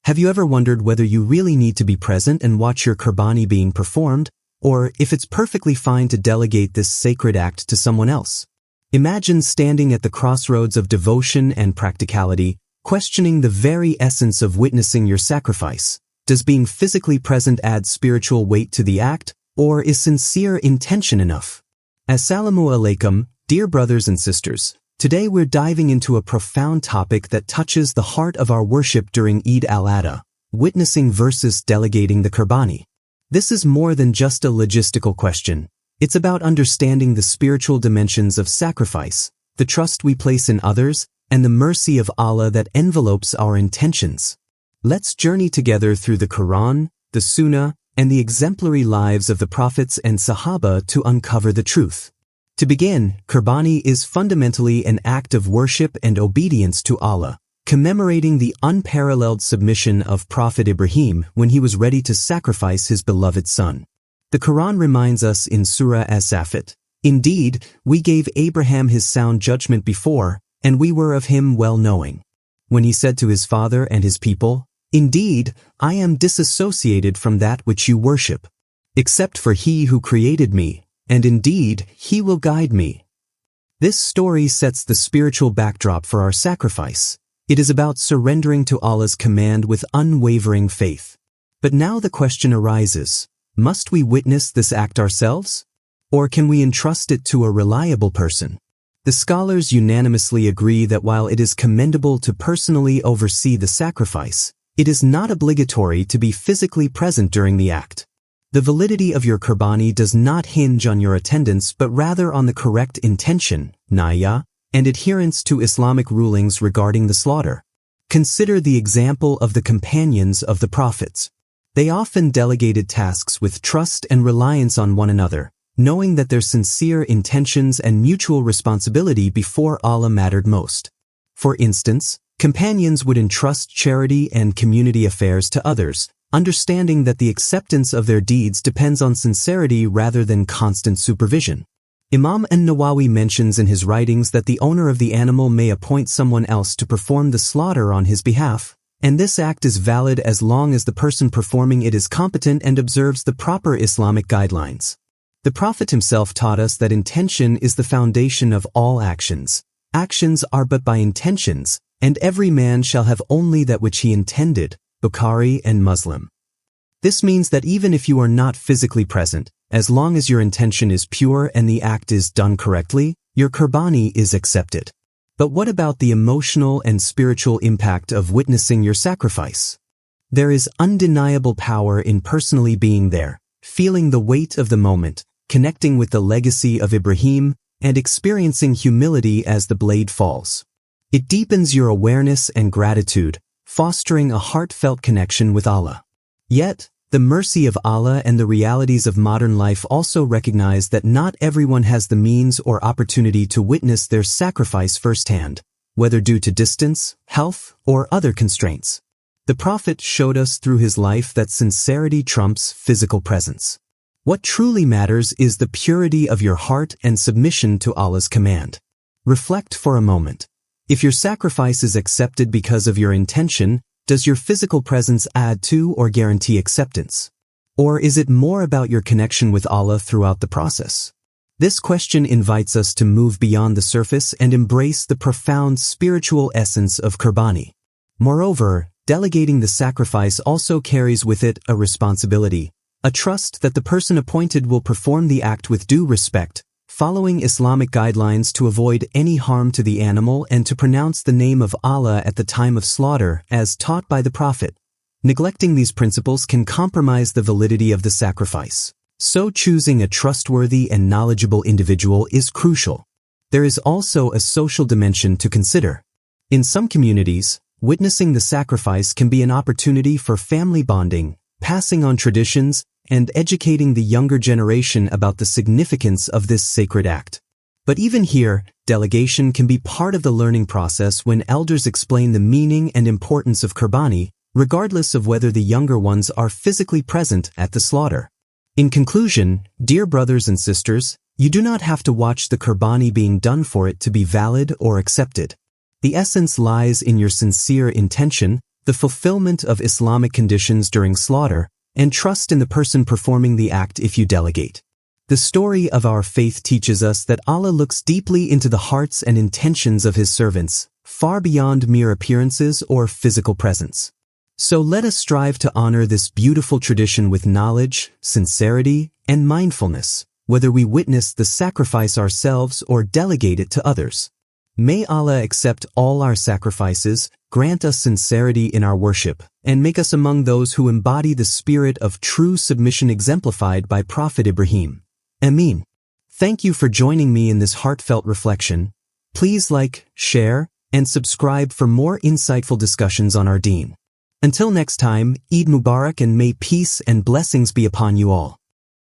Have you ever wondered whether you really need to be present and watch your Qurbani being performed, or if it's perfectly fine to delegate this sacred act to someone else? Imagine standing at the crossroads of devotion and practicality, questioning the very essence of witnessing your sacrifice. Does being physically present add spiritual weight to the act, or is sincere intention enough? Assalamu alaikum, dear brothers and sisters. Today we're diving into a profound topic that touches the heart of our worship during Eid al-Adha, witnessing versus delegating the Qurbani. This is more than just a logistical question. It's about understanding the spiritual dimensions of sacrifice, the trust we place in others, and the mercy of Allah that envelopes our intentions. Let's journey together through the Quran, the Sunnah, and the exemplary lives of the prophets and Sahaba to uncover the truth. To begin, Qurbani is fundamentally an act of worship and obedience to Allah, commemorating the unparalleled submission of Prophet Ibrahim when he was ready to sacrifice his beloved son. The Quran reminds us in Surah As-Safat, "Indeed, we gave Abraham his sound judgment before, and we were of him well-knowing. When he said to his father and his people, 'Indeed, I am disassociated from that which you worship, except for he who created me, and indeed, he will guide me.'" This story sets the spiritual backdrop for our sacrifice. It is about surrendering to Allah's command with unwavering faith. But now the question arises, must we witness this act ourselves? Or can we entrust it to a reliable person? The scholars unanimously agree that while it is commendable to personally oversee the sacrifice, it is not obligatory to be physically present during the act. The validity of your Qurbani does not hinge on your attendance but rather on the correct intention, niyya, and adherence to Islamic rulings regarding the slaughter. Consider the example of the companions of the prophets. They often delegated tasks with trust and reliance on one another, knowing that their sincere intentions and mutual responsibility before Allah mattered most. For instance, companions would entrust charity and community affairs to others, understanding that the acceptance of their deeds depends on sincerity rather than constant supervision. Imam an-Nawawi mentions in his writings that the owner of the animal may appoint someone else to perform the slaughter on his behalf, and this act is valid as long as the person performing it is competent and observes the proper Islamic guidelines. The Prophet himself taught us that intention is the foundation of all actions. Actions are but by intentions, and every man shall have only that which he intended. Bukhari and Muslim. This means that even if you are not physically present, as long as your intention is pure and the act is done correctly, your Qurbani is accepted. But what about the emotional and spiritual impact of witnessing your sacrifice? There is undeniable power in personally being there, feeling the weight of the moment, connecting with the legacy of Ibrahim, and experiencing humility as the blade falls. It deepens your awareness and gratitude, fostering a heartfelt connection with Allah. Yet, the mercy of Allah and the realities of modern life also recognize that not everyone has the means or opportunity to witness their sacrifice firsthand, whether due to distance, health, or other constraints. The Prophet showed us through his life that sincerity trumps physical presence. What truly matters is the purity of your heart and submission to Allah's command. Reflect for a moment. If your sacrifice is accepted because of your intention, does your physical presence add to or guarantee acceptance? Or is it more about your connection with Allah throughout the process? This question invites us to move beyond the surface and embrace the profound spiritual essence of Qurbani. Moreover, delegating the sacrifice also carries with it a responsibility, a trust that the person appointed will perform the act with due respect, following Islamic guidelines to avoid any harm to the animal and to pronounce the name of Allah at the time of slaughter as taught by the Prophet. Neglecting these principles can compromise the validity of the sacrifice. So choosing a trustworthy and knowledgeable individual is crucial. There is also a social dimension to consider. In some communities, witnessing the sacrifice can be an opportunity for family bonding, passing on traditions, and educating the younger generation about the significance of this sacred act. But even here, delegation can be part of the learning process when elders explain the meaning and importance of Qurbani, regardless of whether the younger ones are physically present at the slaughter. In conclusion, dear brothers and sisters, you do not have to watch the Qurbani being done for it to be valid or accepted. The essence lies in your sincere intention, the fulfillment of Islamic conditions during slaughter, and trust in the person performing the act if you delegate. The story of our faith teaches us that Allah looks deeply into the hearts and intentions of His servants, far beyond mere appearances or physical presence. So let us strive to honor this beautiful tradition with knowledge, sincerity, and mindfulness, whether we witness the sacrifice ourselves or delegate it to others. May Allah accept all our sacrifices, grant us sincerity in our worship, and make us among those who embody the spirit of true submission exemplified by Prophet Ibrahim. Ameen. Thank you for joining me in this heartfelt reflection. Please like, share, and subscribe for more insightful discussions on our deen. Until next time, Eid Mubarak, and may peace and blessings be upon you all.